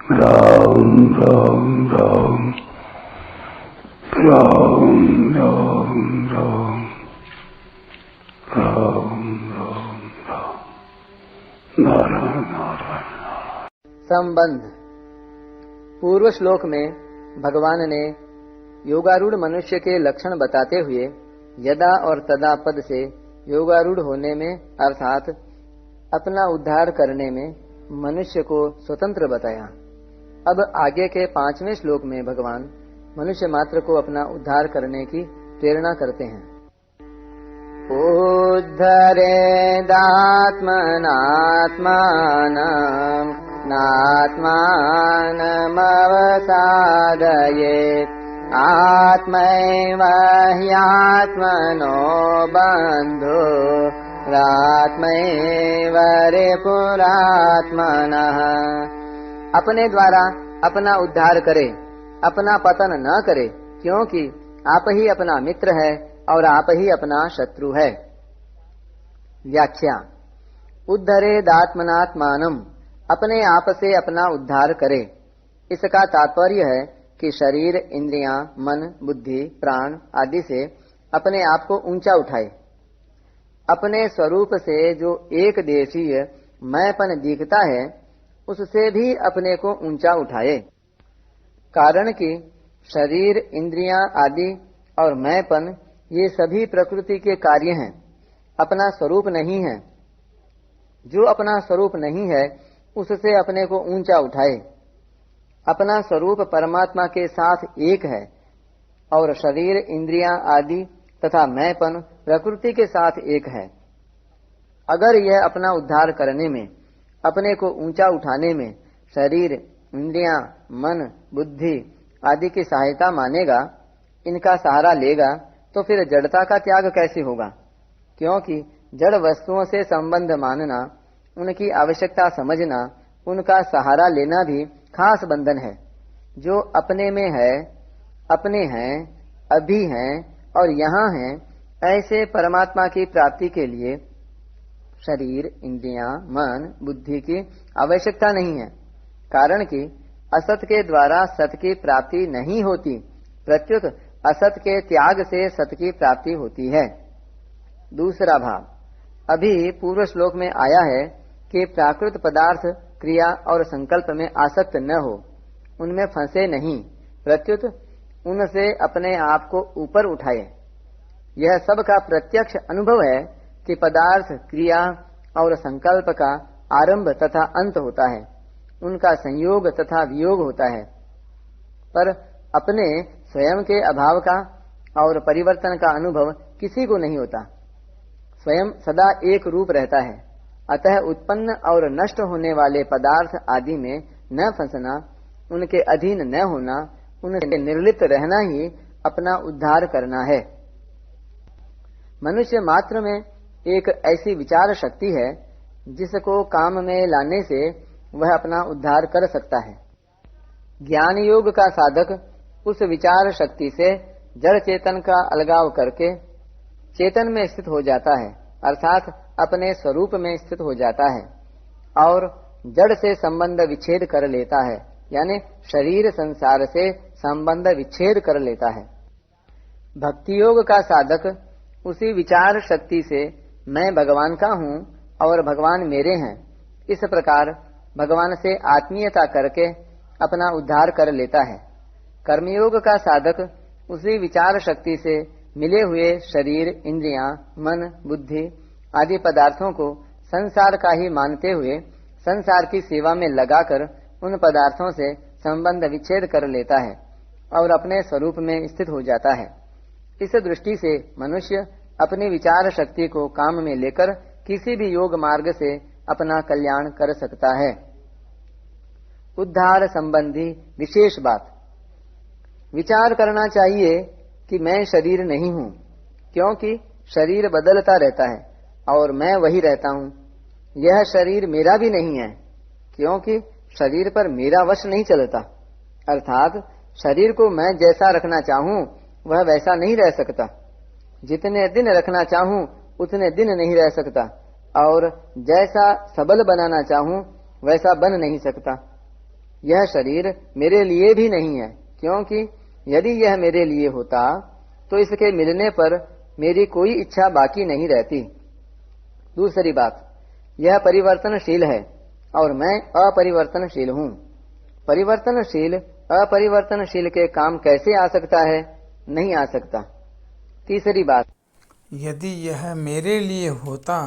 राम राम राम राम राम राम राम राम राम नारायण नारायण। संबंध। पूर्व श्लोक में भगवान ने योगारूढ़ मनुष्य के लक्षण बताते हुए यदा और तदा पद से योगारूढ़ होने में अर्थात अपना उद्धार करने में मनुष्य को स्वतंत्र बताया। अब आगे के 5वें श्लोक में भगवान मनुष्य मात्र को अपना उद्धार करने की प्रेरणा करते हैं। उद्धरेदात्मनात्मानं नात्मानमवसादयेत् आत्मैव ह्यात्मनो बन्धुरात्मैव रिपुरात्मनः। अपने द्वारा अपना उद्धार करे, अपना पतन न करे, क्योंकि आप ही अपना मित्र है और आप ही अपना शत्रु है। व्याख्या। उद्धरेदात्मनात्मानं, अपने आप से अपना उद्धार करे। इसका तात्पर्य है कि शरीर, इंद्रियां, मन, बुद्धि, प्राण आदि से अपने आप को ऊंचा उठाए। अपने स्वरूप से जो एक देशीय मैंपन दिखता है उससे भी अपने को ऊंचा उठाए। कारण कि शरीर, इंद्रियां आदि और मैंपन ये सभी प्रकृति के कार्य हैं, अपना स्वरूप नहीं है। जो अपना स्वरूप नहीं है उससे अपने को ऊंचा उठाए। अपना स्वरूप परमात्मा के साथ एक है और शरीर, इंद्रियां आदि तथा मैंपन प्रकृति के साथ एक है। अगर यह अपना उद्धार करने में, अपने को ऊंचा उठाने में शरीर, इंद्रियां, मन, बुद्धि आदि की सहायता मानेगा, इनका सहारा लेगा, तो फिर जड़ता का त्याग कैसे होगा? क्योंकि जड़ वस्तुओं से संबंध मानना, उनकी आवश्यकता समझना, उनका सहारा लेना भी खास बंधन है। जो अपने में है, अपने हैं, अभी हैं और यहाँ हैं, ऐसे परमात्मा की प्राप्ति के लिए शरीर, इंद्रियां, मन, बुद्धि की आवश्यकता नहीं है। कारण कि असत के द्वारा सत की प्राप्ति नहीं होती, प्रत्युत असत के त्याग से सत की प्राप्ति होती है। दूसरा भाव। अभी पूर्व श्लोक में आया है कि प्राकृत पदार्थ क्रिया और संकल्प में आसक्त न हो, उनमें फंसे नहीं, प्रत्युत उनसे अपने आप को ऊपर उठाए। यह सबका प्रत्यक्ष अनुभव है कि पदार्थ, क्रिया और संकल्प का आरंभ तथा अंत होता है, उनका संयोग तथा वियोग होता है, पर अपने स्वयं के अभाव का और परिवर्तन का अनुभव किसी को नहीं होता। स्वयं सदा एक रूप रहता है। अतः उत्पन्न और नष्ट होने वाले पदार्थ आदि में न फंसना, उनके अधीन न होना, उनसे निर्लिप्त रहना ही अपना उद्धार करना है। मनुष्य मात्र में एक ऐसी विचार शक्ति है जिसको काम में लाने से वह अपना उद्धार कर सकता है। ज्ञान योग का साधक उस विचार शक्ति से जड़ चेतन का अलगाव करके चेतन में स्थित हो जाता है, अर्थात अपने स्वरूप में स्थित हो जाता है और जड़ से संबंध विच्छेद कर लेता है, यानी शरीर संसार से संबंध विच्छेद कर लेता है। भक्ति योग का साधक उसी विचार शक्ति से मैं भगवान का हूँ और भगवान मेरे हैं, इस प्रकार भगवान से आत्मीयता करके अपना उद्धार कर लेता है। कर्मयोग का साधक उसी विचार शक्ति से मिले हुए शरीर, इंद्रियां, मन, बुद्धि आदि पदार्थों को संसार का ही मानते हुए संसार की सेवा में लगाकर उन पदार्थों से संबंध विच्छेद कर लेता है और अपने स्वरूप में स्थित हो जाता है। इस दृष्टि से मनुष्य अपनी विचार शक्ति को काम में लेकर किसी भी योग मार्ग से अपना कल्याण कर सकता है। उद्धार संबंधी विशेष बात। विचार करना चाहिए कि मैं शरीर नहीं हूँ, क्योंकि शरीर बदलता रहता है और मैं वही रहता हूँ। यह शरीर मेरा भी नहीं है, क्योंकि शरीर पर मेरा वश नहीं चलता, अर्थात शरीर को मैं जैसा रखना चाहूँ वह वैसा नहीं रह सकता। जितने दिन रखना चाहूं उतने दिन नहीं रह सकता और जैसा सबल बनाना चाहूं वैसा बन नहीं सकता। यह शरीर मेरे लिए भी नहीं है, क्योंकि यदि यह मेरे लिए होता तो इसके मिलने पर मेरी कोई इच्छा बाकी नहीं रहती। दूसरी बात, यह परिवर्तनशील है और मैं अपरिवर्तनशील हूँ। परिवर्तनशील अपरिवर्तनशील के काम कैसे आ सकता है? नहीं आ सकता। तीसरी बात, यदि यह मेरे लिए होता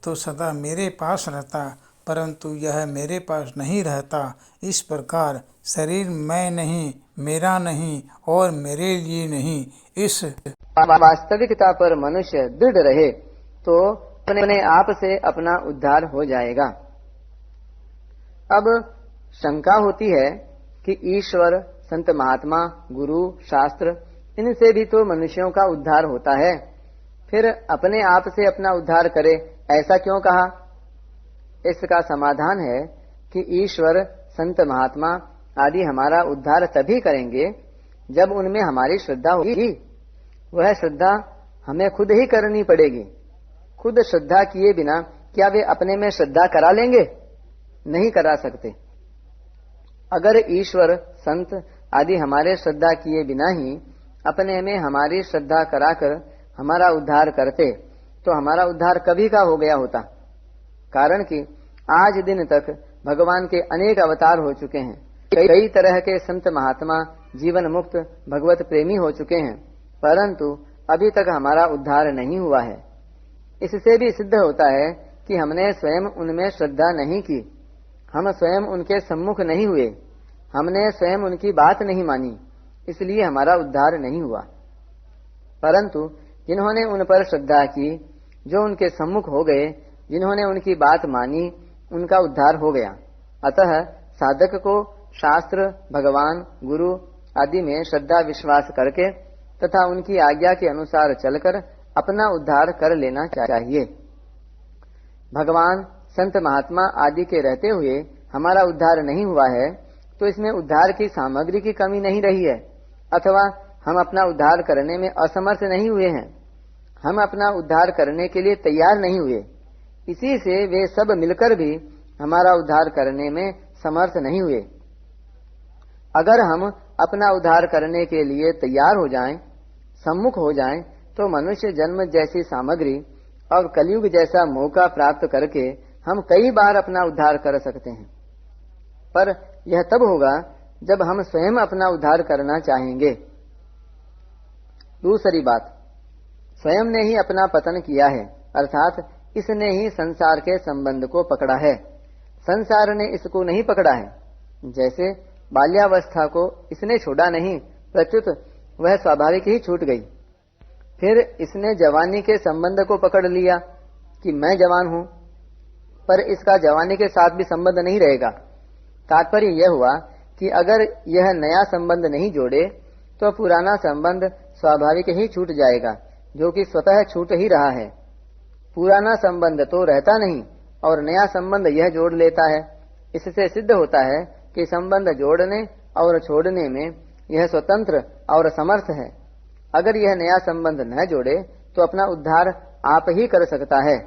तो सदा मेरे पास रहता, परंतु यह मेरे पास नहीं रहता। इस प्रकार शरीर मैं नहीं, मेरा नहीं और मेरे लिए नहीं, इस वास्तविकता पर मनुष्य दृढ़ रहे तो अपने आप से अपना उद्धार हो जाएगा। अब शंका होती है कि ईश्वर, संत महात्मा, गुरु, शास्त्र, इनसे भी तो मनुष्यों का उद्धार होता है, फिर अपने आप से अपना उद्धार करे, ऐसा क्यों कहा? इसका समाधान है कि ईश्वर, संत महात्मा आदि हमारा उद्धार तभी करेंगे जब उनमें हमारी श्रद्धा होगी। वह श्रद्धा हमें खुद ही करनी पड़ेगी। खुद श्रद्धा किए बिना क्या वे अपने में श्रद्धा करा लेंगे? नहीं करा सकते। अगर ईश्वर, संत आदि हमारे श्रद्धा किए बिना ही अपने में हमारी श्रद्धा कराकर हमारा उद्धार करते तो हमारा उद्धार कभी का हो गया होता। कारण कि आज दिन तक भगवान के अनेक अवतार हो चुके हैं, कई तरह के संत महात्मा जीवन मुक्त भगवत प्रेमी हो चुके हैं, परंतु अभी तक हमारा उद्धार नहीं हुआ है। इससे भी सिद्ध होता है कि हमने स्वयं उनमें श्रद्धा नहीं की, हम स्वयं उनके सम्मुख नहीं हुए, हमने स्वयं उनकी बात नहीं मानी, इसलिए हमारा उद्धार नहीं हुआ। परंतु जिन्होंने उन पर श्रद्धा की, जो उनके सम्मुख हो गए, जिन्होंने उनकी बात मानी, उनका उद्धार हो गया। अतः साधक को शास्त्र, भगवान, गुरु आदि में श्रद्धा विश्वास करके तथा उनकी आज्ञा के अनुसार चलकर अपना उद्धार कर लेना चाहिए। भगवान, संत महात्मा आदि के रहते हुए हमारा उद्धार नहीं हुआ है तो इसमें उद्धार की सामग्री की कमी नहीं रही है, अथवा हम अपना उद्धार करने में असमर्थ नहीं हुए हैं। हम अपना उद्धार करने के लिए तैयार नहीं हुए, इसी से वे सब मिलकर भी हमारा उद्धार करने में समर्थ नहीं हुए। अगर हम अपना उद्धार करने के लिए तैयार हो जाएं, सम्मुख हो जाएं, तो मनुष्य जन्म जैसी सामग्री और कलयुग जैसा मौका प्राप्त करके हम कई बार अपना उद्धार कर सकते हैं। पर यह तब होगा जब हम स्वयं अपना उद्धार करना चाहेंगे। दूसरी बात, स्वयं ने ही अपना पतन किया है, अर्थात इसने ही संसार के संबंध को पकड़ा है, संसार ने इसको नहीं पकड़ा है। जैसे बाल्यावस्था को इसने छोड़ा नहीं, प्रत्युत वह स्वाभाविक ही छूट गई। फिर इसने जवानी के संबंध को पकड़ लिया कि मैं जवान हूं, पर इसका जवानी के साथ भी संबंध नहीं रहेगा। तात्पर्य यह हुआ कि अगर यह नया संबंध नहीं जोड़े तो पुराना संबंध स्वाभाविक ही छूट जाएगा, जो कि स्वतः छूट ही रहा है। पुराना संबंध तो रहता नहीं और नया संबंध यह जोड़ लेता है। इससे सिद्ध होता है कि संबंध जोड़ने और छोड़ने में यह स्वतंत्र और समर्थ है। अगर यह नया संबंध न जोड़े तो अपना उद्धार आप ही कर सकता है।